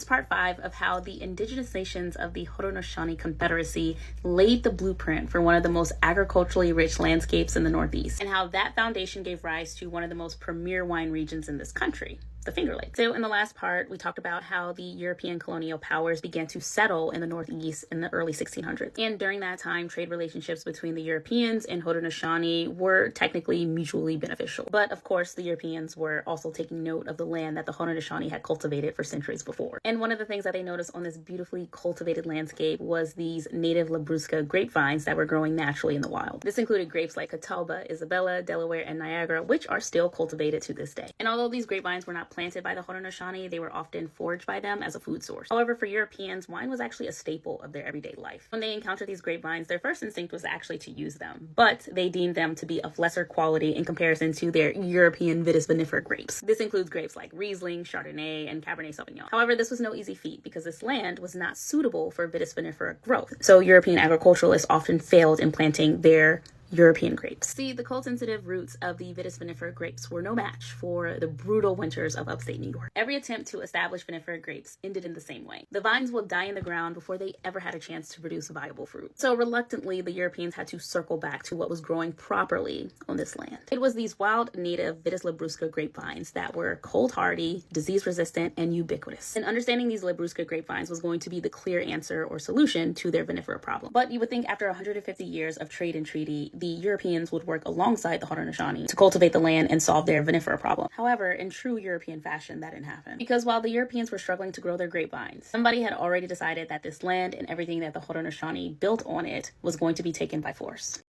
part 5 of how the indigenous nations of the Haudenosaunee Confederacy laid the blueprint for one of the most agriculturally rich landscapes in the Northeast, and how that foundation gave rise to one of the most premier wine regions in this country, the Finger Lakes. So in the last part, we talked about how the European colonial powers began to settle in the Northeast in the early 1600s. And during that time, trade relationships between the Europeans and Haudenosaunee were technically mutually beneficial. But of course, the Europeans were also taking note of the land that the Haudenosaunee had cultivated for centuries before. And one of the things that they noticed on this beautifully cultivated landscape was these native Labrusca grapevines that were growing naturally in the wild. This included grapes like Catawba, Isabella, Delaware, and Niagara, which are still cultivated to this day. And although these grapevines were not planted by the Haudenosaunee, they were often foraged by them as a food source. However, for Europeans, wine was actually a staple of their everyday life. When they encountered these grapevines, their first instinct was actually to use them, but they deemed them to be of lesser quality in comparison to their European Vitis Vinifera grapes. This includes grapes like Riesling, Chardonnay, and Cabernet Sauvignon. However, this was no easy feat because this land was not suitable for Vitis Vinifera growth. So European agriculturalists often failed in planting their European grapes. See, the cold-sensitive roots of the Vitis vinifera grapes were no match for the brutal winters of upstate New York. Every attempt to establish vinifera grapes ended in the same way. The vines will die in the ground before they ever had a chance to produce viable fruit. So reluctantly, the Europeans had to circle back to what was growing properly on this land. It was these wild native Vitis Labrusca grapevines that were cold-hardy, disease-resistant, and ubiquitous. And understanding these Labrusca grapevines was going to be the clear answer or solution to their vinifera problem. But you would think after 150 years of trade and treaty, the Europeans would work alongside the Haudenosaunee to cultivate the land and solve their vinifera problem. However, in true European fashion, that didn't happen. Because while the Europeans were struggling to grow their grapevines, somebody had already decided that this land and everything that the Haudenosaunee built on it was going to be taken by force.